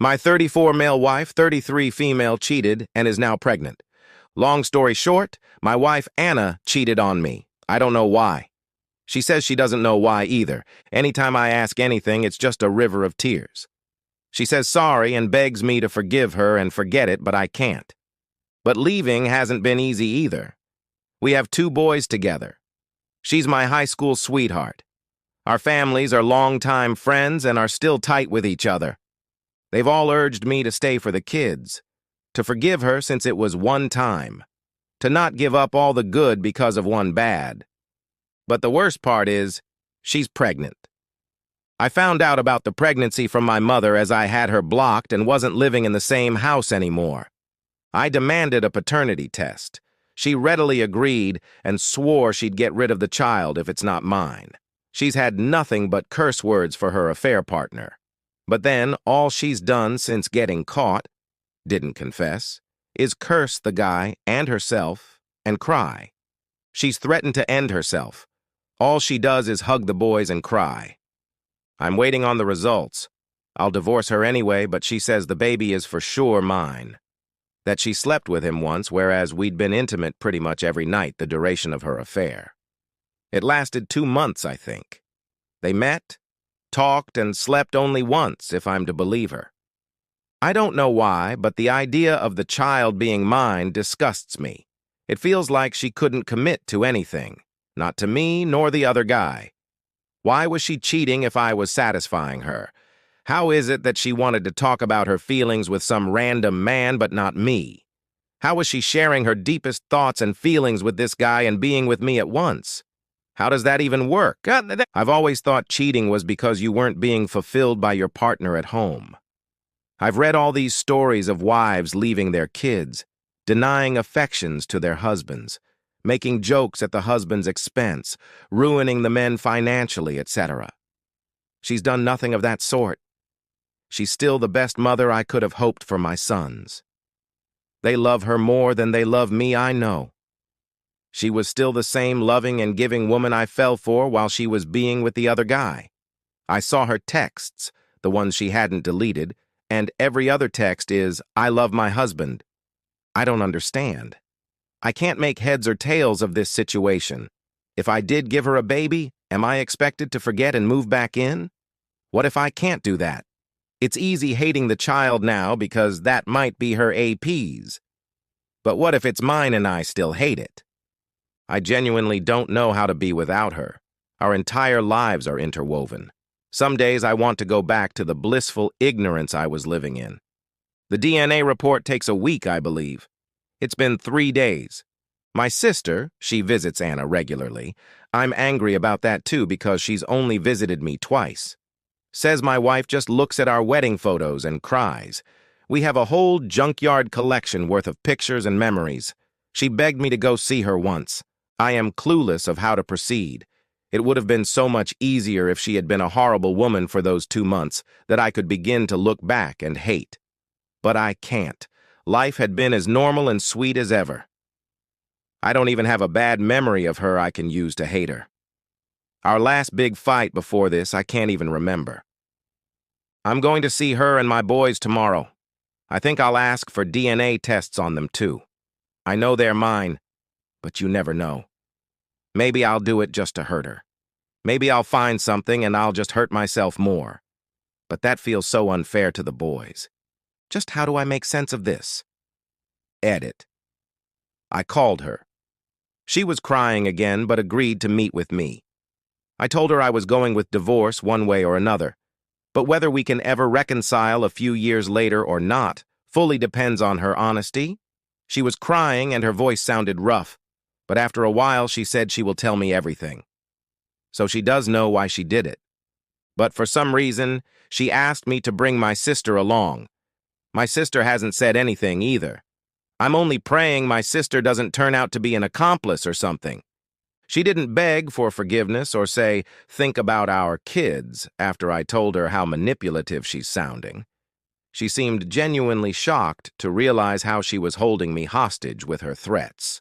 My 34 male wife, 33 female cheated and is now pregnant. Long story short, my wife Anna cheated on me. I don't know why. She says she doesn't know why either. Anytime I ask anything, it's just a river of tears. She says sorry and begs me to forgive her and forget it, but I can't. But leaving hasn't been easy either. We have 2 boys together. She's my high school sweetheart. Our families are longtime friends and are still tight with each other. They've all urged me to stay for the kids, to forgive her since it was one time, to not give up all the good because of one bad. But the worst part is, she's pregnant. I found out about the pregnancy from my mother as I had her blocked and wasn't living in the same house anymore. I demanded a paternity test. She readily agreed and swore she'd get rid of the child if it's not mine. She's had nothing but curse words for her affair partner. But then, all she's done since getting caught, didn't confess, is curse the guy and herself and cry. She's threatened to end herself. All she does is hug the boys and cry. I'm waiting on the results. I'll divorce her anyway, but she says the baby is for sure mine. That she slept with him once, whereas we'd been intimate pretty much every night the duration of her affair. It lasted 2 months, I think. They met, talked, and slept only once, if I'm to believe her. I don't know why, but the idea of the child being mine disgusts me. It feels like she couldn't commit to anything, not to me nor the other guy. Why was she cheating if I was satisfying her? How is it that she wanted to talk about her feelings with some random man but not me? How was she sharing her deepest thoughts and feelings with this guy and being with me at once? How does that even work? I've always thought cheating was because you weren't being fulfilled by your partner at home. I've read all these stories of wives leaving their kids, denying affections to their husbands, making jokes at the husband's expense, ruining the men financially, etc. She's done nothing of that sort. She's still the best mother I could have hoped for my sons. They love her more than they love me, I know. She was still the same loving and giving woman I fell for while she was being with the other guy. I saw her texts, the ones she hadn't deleted, and every other text is, "I love my husband." I don't understand. I can't make heads or tails of this situation. If I did give her a baby, am I expected to forget and move back in? What if I can't do that? It's easy hating the child now because that might be her APs. But what if it's mine and I still hate it? I genuinely don't know how to be without her. Our entire lives are interwoven. Some days I want to go back to the blissful ignorance I was living in. The DNA report takes a week, I believe. It's been 3 days. My sister, she visits Anna regularly. I'm angry about that too because she's only visited me twice. Says my wife just looks at our wedding photos and cries. We have a whole junkyard collection worth of pictures and memories. She begged me to go see her once. I am clueless of how to proceed. It would have been so much easier if she had been a horrible woman for those 2 months that I could begin to look back and hate. But I can't. Life had been as normal and sweet as ever. I don't even have a bad memory of her I can use to hate her. Our last big fight before this I can't even remember. I'm going to see her and my boys tomorrow. I think I'll ask for DNA tests on them too. I know they're mine, but you never know. Maybe I'll do it just to hurt her. Maybe I'll find something and I'll just hurt myself more. But that feels so unfair to the boys. Just how do I make sense of this? Edit. I called her. She was crying again, but agreed to meet with me. I told her I was going with divorce one way or another, but whether we can ever reconcile a few years later or not fully depends on her honesty. She was crying and her voice sounded rough, but after a while she said she will tell me everything. So she does know why she did it. But for some reason, she asked me to bring my sister along. My sister hasn't said anything either. I'm only praying my sister doesn't turn out to be an accomplice or something. She didn't beg for forgiveness or say, "Think about our kids," after I told her how manipulative she's sounding. She seemed genuinely shocked to realize how she was holding me hostage with her threats.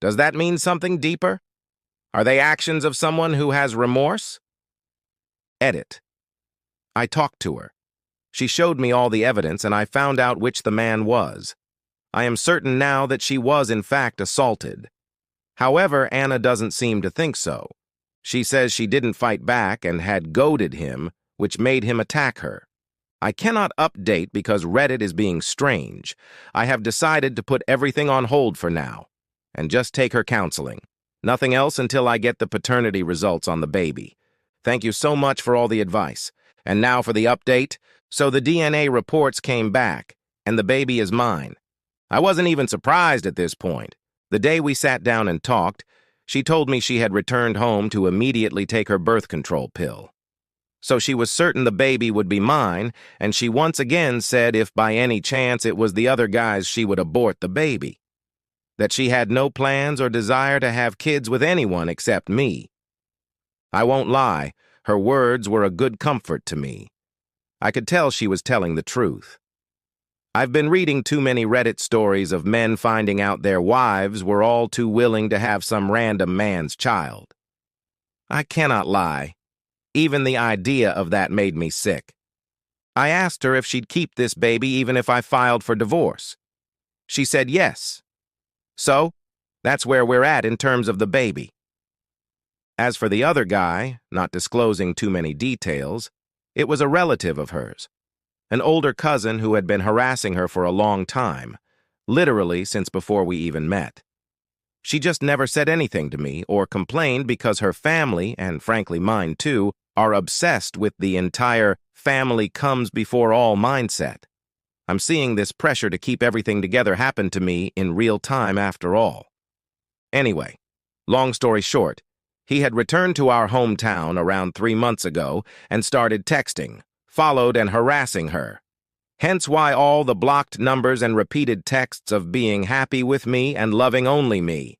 Does that mean something deeper? Are they actions of someone who has remorse? Edit. I talked to her. She showed me all the evidence and I found out which the man was. I am certain now that she was in fact assaulted. However, Anna doesn't seem to think so. She says she didn't fight back and had goaded him, which made him attack her. I cannot update because Reddit is being strange. I have decided to put everything on hold for now and just take her counseling. Nothing else until I get the paternity results on the baby. Thank you so much for all the advice. And now for the update. So the DNA reports came back, and the baby is mine. I wasn't even surprised at this point. The day we sat down and talked, she told me she had returned home to immediately take her birth control pill. So she was certain the baby would be mine, and she once again said if by any chance it was the other guy's, she would abort the baby. That she had no plans or desire to have kids with anyone except me. I won't lie, her words were a good comfort to me. I could tell she was telling the truth. I've been reading too many Reddit stories of men finding out their wives were all too willing to have some random man's child. I cannot lie. Even the idea of that made me sick. I asked her if she'd keep this baby even if I filed for divorce. She said yes. So, that's where we're at in terms of the baby. As for the other guy, not disclosing too many details, it was a relative of hers, an older cousin who had been harassing her for a long time, literally since before we even met. She just never said anything to me or complained because her family, and frankly mine too, are obsessed with the entire family comes before all mindset. I'm seeing this pressure to keep everything together happen to me in real time after all. Anyway, long story short, he had returned to our hometown around 3 months ago and started texting, followed and harassing her. Hence why all the blocked numbers and repeated texts of being happy with me and loving only me.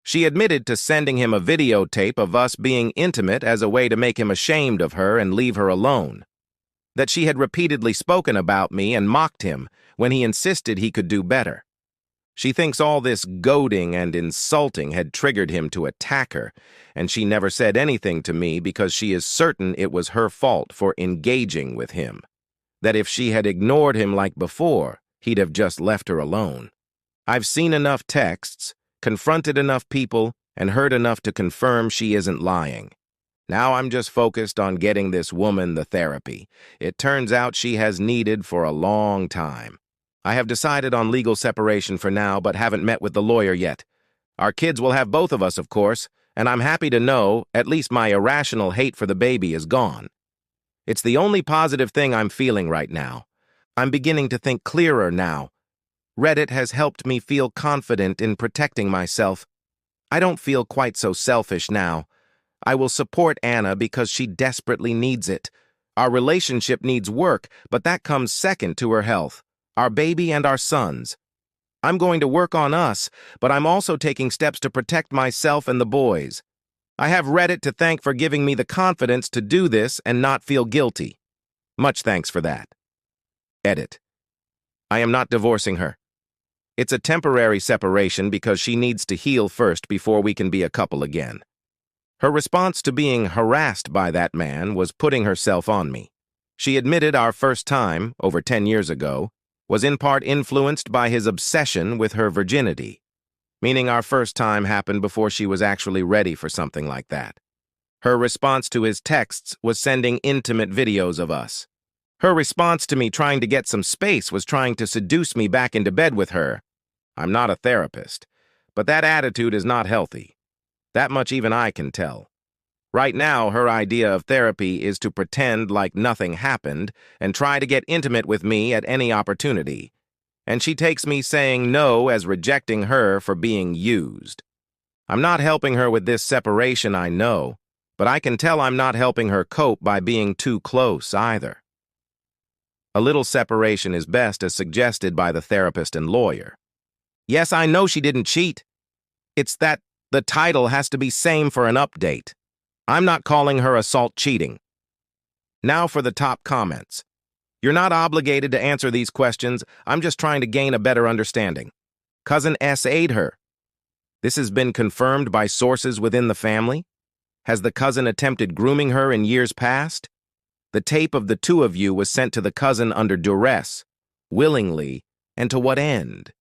She admitted to sending him a videotape of us being intimate as a way to make him ashamed of her and leave her alone. That she had repeatedly spoken about me and mocked him when he insisted he could do better. She thinks all this goading and insulting had triggered him to attack her, and she never said anything to me because she is certain it was her fault for engaging with him. That if she had ignored him like before, he'd have just left her alone. I've seen enough texts, confronted enough people, and heard enough to confirm she isn't lying. Now I'm just focused on getting this woman the therapy it turns out she has needed for a long time. I have decided on legal separation for now, but haven't met with the lawyer yet. Our kids will have both of us, of course, and I'm happy to know at least my irrational hate for the baby is gone. It's the only positive thing I'm feeling right now. I'm beginning to think clearer now. Reddit has helped me feel confident in protecting myself. I don't feel quite so selfish now. I will support Anna because she desperately needs it. Our relationship needs work, but that comes second to her health. Our baby and our sons. I'm going to work on us, but I'm also taking steps to protect myself and the boys. I have Reddit to thank for giving me the confidence to do this and not feel guilty. Much thanks for that. Edit. I am not divorcing her. It's a temporary separation because she needs to heal first before we can be a couple again. Her response to being harassed by that man was putting herself on me. She admitted our first time, over 10 years ago, was in part influenced by his obsession with her virginity, meaning our first time happened before she was actually ready for something like that. Her response to his texts was sending intimate videos of us. Her response to me trying to get some space was trying to seduce me back into bed with her. I'm not a therapist, but that attitude is not healthy. That much even I can tell. Right now, her idea of therapy is to pretend like nothing happened and try to get intimate with me at any opportunity. And she takes me saying no as rejecting her for being used. I'm not helping her with this separation, I know, but I can tell I'm not helping her cope by being too close either. A little separation is best as suggested by the therapist and lawyer. Yes, I know she didn't cheat. It's that the title has to be same for an update. I'm not calling her assault cheating. Now for the top comments. You're not obligated to answer these questions. I'm just trying to gain a better understanding. Cousin S.'d her. This has been confirmed by sources within the family? Has the cousin attempted grooming her in years past? The tape of the two of you was sent to the cousin under duress, willingly, and to what end?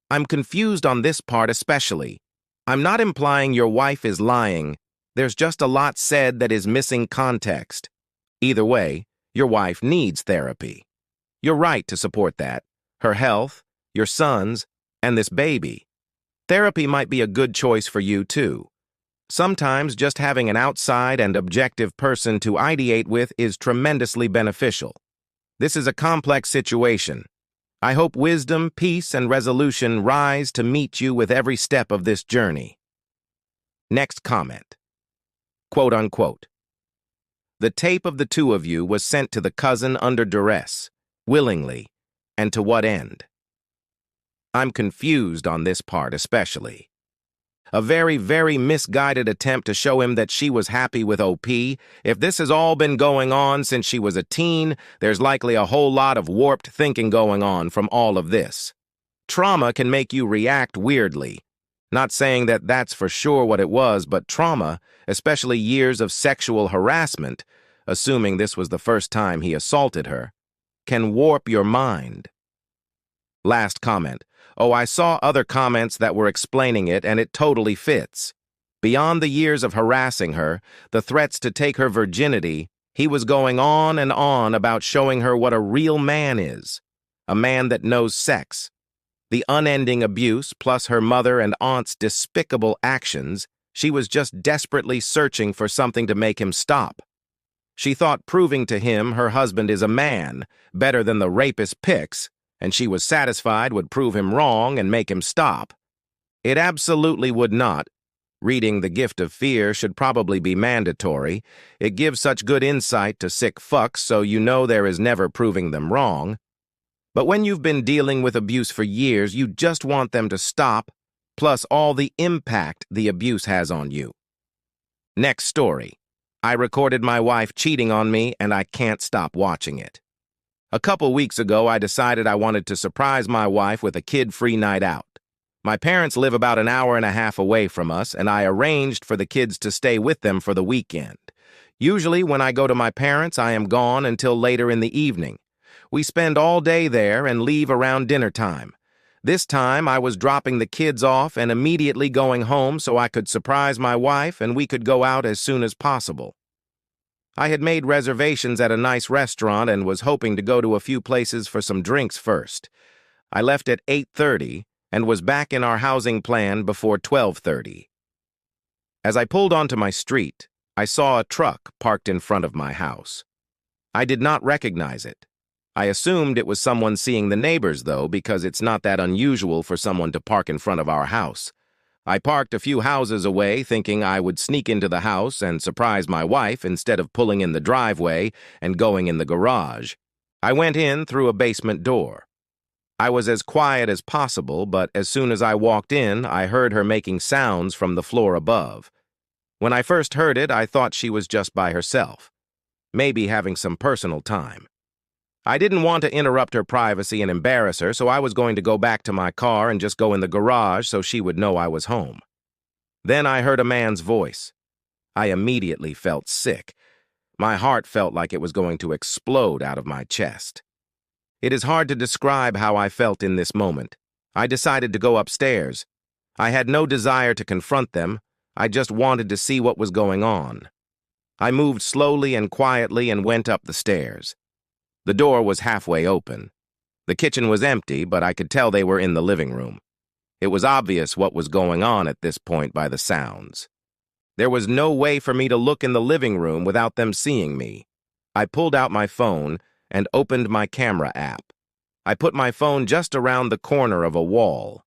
I'm confused on this part especially. I'm not implying your wife is lying. There's just a lot said that is missing context. Either way, your wife needs therapy. You're right to support that. Her health, your son's, and this baby. Therapy might be a good choice for you, too. Sometimes just having an outside and objective person to ideate with is tremendously beneficial. This is a complex situation. I hope wisdom, peace, and resolution rise to meet you with every step of this journey. Next comment. Quote unquote. The tape of the two of you was sent to the cousin under duress, willingly, and to what end? I'm confused on this part especially. A very, very misguided attempt to show him that she was happy with OP. If this has all been going on since she was a teen, there's likely a whole lot of warped thinking going on from all of this. Trauma can make you react weirdly. Not saying that that's for sure what it was, but trauma, especially years of sexual harassment, assuming this was the first time he assaulted her, can warp your mind. Last comment. Oh, I saw other comments that were explaining it, and it totally fits. Beyond the years of harassing her, the threats to take her virginity, he was going on and on about showing her what a real man is. A man that knows sex. The unending abuse, plus her mother and aunt's despicable actions, she was just desperately searching for something to make him stop. She thought proving to him her husband is a man, better than the rapist pics, and she was satisfied would prove him wrong and make him stop. It absolutely would not. Reading The Gift of Fear should probably be mandatory. It gives such good insight to sick fucks so you know there is never proving them wrong. But when you've been dealing with abuse for years, you just want them to stop, plus all the impact the abuse has on you. Next story. I recorded my wife cheating on me and I can't stop watching it. A couple weeks ago, I decided I wanted to surprise my wife with a kid-free night out. My parents live about an hour and a half away from us, and I arranged for the kids to stay with them for the weekend. Usually, when I go to my parents', I am gone until later in the evening. We spend all day there and leave around dinner time. This time, I was dropping the kids off and immediately going home so I could surprise my wife and we could go out as soon as possible. I had made reservations at a nice restaurant and was hoping to go to a few places for some drinks first. I left at 8:30 and was back in our housing plan before 12:30. As I pulled onto my street, I saw a truck parked in front of my house. I did not recognize it. I assumed it was someone seeing the neighbors, though, because it's not that unusual for someone to park in front of our house. I parked a few houses away, thinking I would sneak into the house and surprise my wife instead of pulling in the driveway and going in the garage. I went in through a basement door. I was as quiet as possible, but as soon as I walked in, I heard her making sounds from the floor above. When I first heard it, I thought she was just by herself, maybe having some personal time. I didn't want to interrupt her privacy and embarrass her, so I was going to go back to my car and just go in the garage so she would know I was home. Then I heard a man's voice. I immediately felt sick. My heart felt like it was going to explode out of my chest. It is hard to describe how I felt in this moment. I decided to go upstairs. I had no desire to confront them. I just wanted to see what was going on. I moved slowly and quietly and went up the stairs. The door was halfway open. The kitchen was empty, but I could tell they were in the living room. It was obvious what was going on at this point by the sounds. There was no way for me to look in the living room without them seeing me. I pulled out my phone and opened my camera app. I put my phone just around the corner of a wall.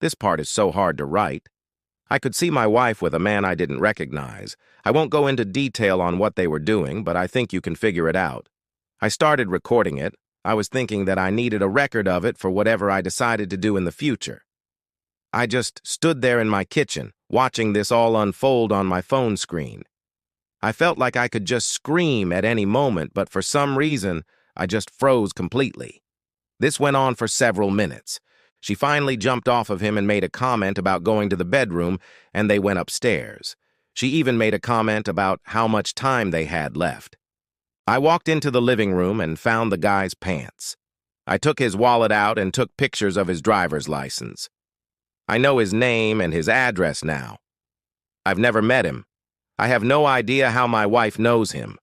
This part is so hard to write. I could see my wife with a man I didn't recognize. I won't go into detail on what they were doing, but I think you can figure it out. I started recording it. I was thinking that I needed a record of it for whatever I decided to do in the future. I just stood there in my kitchen, watching this all unfold on my phone screen. I felt like I could just scream at any moment, but for some reason, I just froze completely. This went on for several minutes. She finally jumped off of him and made a comment about going to the bedroom, and they went upstairs. She even made a comment about how much time they had left. I walked into the living room and found the guy's pants. I took his wallet out and took pictures of his driver's license. I know his name and his address now. I've never met him. I have no idea how my wife knows him.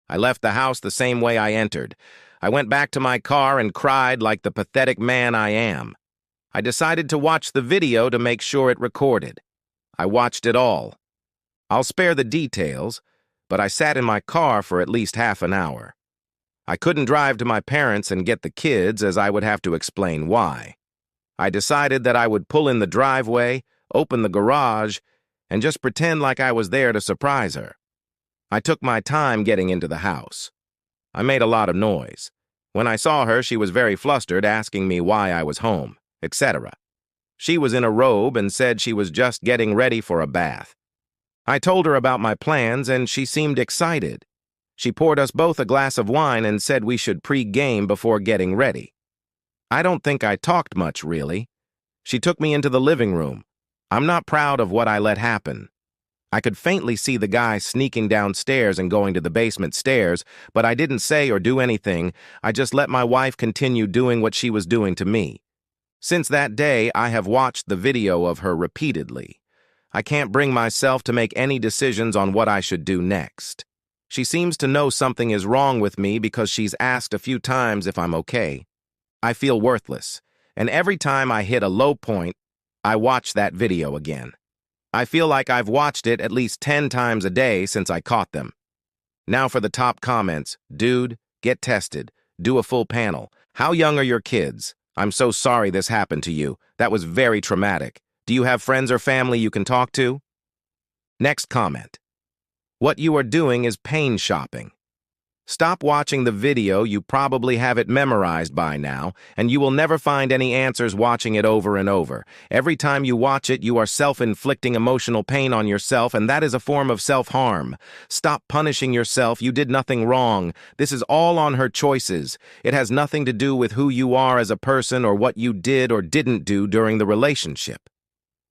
I left the house the same way I entered. I went back to my car and cried like the pathetic man I am. I decided to watch the video to make sure it recorded. I watched it all. I'll spare the details, but I sat in my car for at least half an hour. I couldn't drive to my parents and get the kids, as I would have to explain why. I decided that I would pull in the driveway, open the garage, and just pretend like I was there to surprise her. I took my time getting into the house. I made a lot of noise. When I saw her, she was very flustered, asking me why I was home, etc. She was in a robe and said she was just getting ready for a bath. I told her about my plans, and she seemed excited. She poured us both a glass of wine and said we should pre-game before getting ready. I don't think I talked much, really. She took me into the living room. I'm not proud of what I let happen. I could faintly see the guy sneaking downstairs and going to the basement stairs, but I didn't say or do anything. I just let my wife continue doing what she was doing to me. Since that day, I have watched the video of her repeatedly. I can't bring myself to make any decisions on what I should do next. She seems to know something is wrong with me because she's asked a few times if I'm okay. I feel worthless, and every time I hit a low point, I watch that video again. I feel like I've watched it at least 10 times a day since I caught them. Now for the top comments. Dude, get tested. Do a full panel. How young are your kids? I'm so sorry this happened to you. That was very traumatic. Do you have friends or family you can talk to? Next comment. What you are doing is pain shopping. Stop watching the video. You probably have it memorized by now, and you will never find any answers watching it over and over. Every time you watch it, you are self-inflicting emotional pain on yourself, and that is a form of self-harm. Stop punishing yourself. You did nothing wrong. This is all on her choices. It has nothing to do with who you are as a person or what you did or didn't do during the relationship.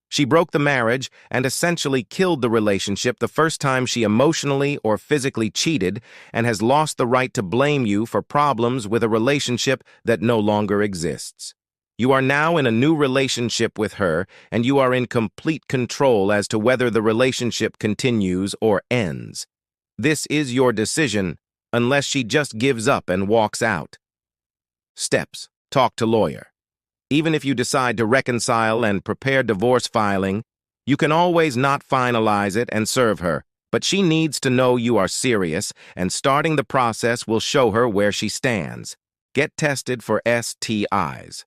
She broke the marriage and essentially killed the relationship the first time she emotionally or physically cheated, and has lost the right to blame you for problems with a relationship that no longer exists. You are now in a new relationship with her, and you are in complete control as to whether the relationship continues or ends. This is your decision, unless she just gives up and walks out. Steps: talk to lawyer. Even if you decide to reconcile and prepare divorce filing, you can always not finalize it and serve her, but she needs to know you are serious, and starting the process will show her where she stands. Get tested for STIs.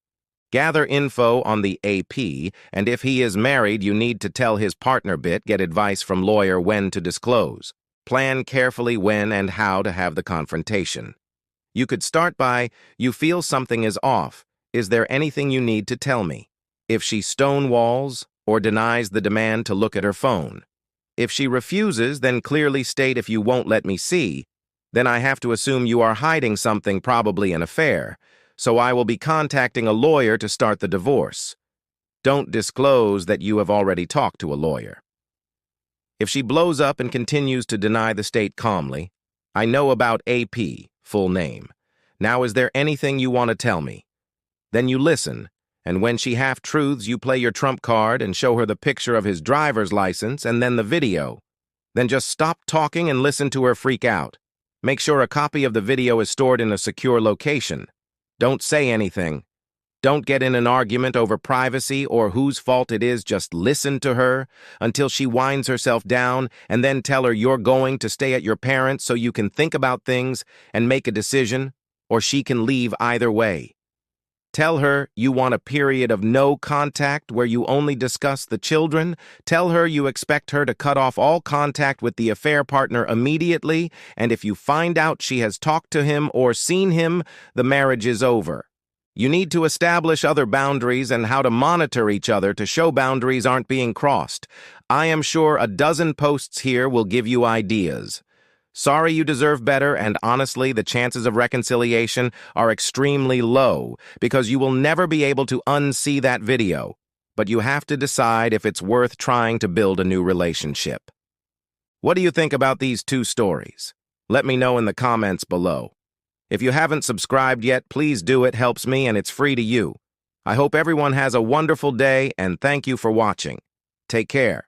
Gather info on the AP, and if he is married, you need to tell his partner bit. Get advice from lawyer when to disclose. Plan carefully when and how to have the confrontation. You could start by, you feel something is off. Is there anything you need to tell me? If she stonewalls or denies the demand to look at her phone. If she refuses, then clearly state, if you won't let me see, then I have to assume you are hiding something, probably an affair, so I will be contacting a lawyer to start the divorce. Don't disclose that you have already talked to a lawyer. If she blows up and continues to deny the state calmly, I know about AP, full name. Now, is there anything you want to tell me? Then you listen, and when she half-truths, you play your trump card and show her the picture of his driver's license and then the video. Then just stop talking and listen to her freak out. Make sure a copy of the video is stored in a secure location. Don't say anything. Don't get in an argument over privacy or whose fault it is. Just listen to her until she winds herself down, and then tell her you're going to stay at your parents' so you can think about things and make a decision, or she can leave either way. Tell her you want a period of no contact where you only discuss the children. Tell her you expect her to cut off all contact with the affair partner immediately, and if you find out she has talked to him or seen him, the marriage is over. You need to establish other boundaries and how to monitor each other to show boundaries aren't being crossed. I am sure a dozen posts here will give you ideas. Sorry, you deserve better, and honestly, the chances of reconciliation are extremely low because you will never be able to unsee that video, but you have to decide if it's worth trying to build a new relationship. What do you think about these two stories? Let me know in the comments below. If you haven't subscribed yet, please do. It helps me and it's free to you. I hope everyone has a wonderful day and thank you for watching. Take care.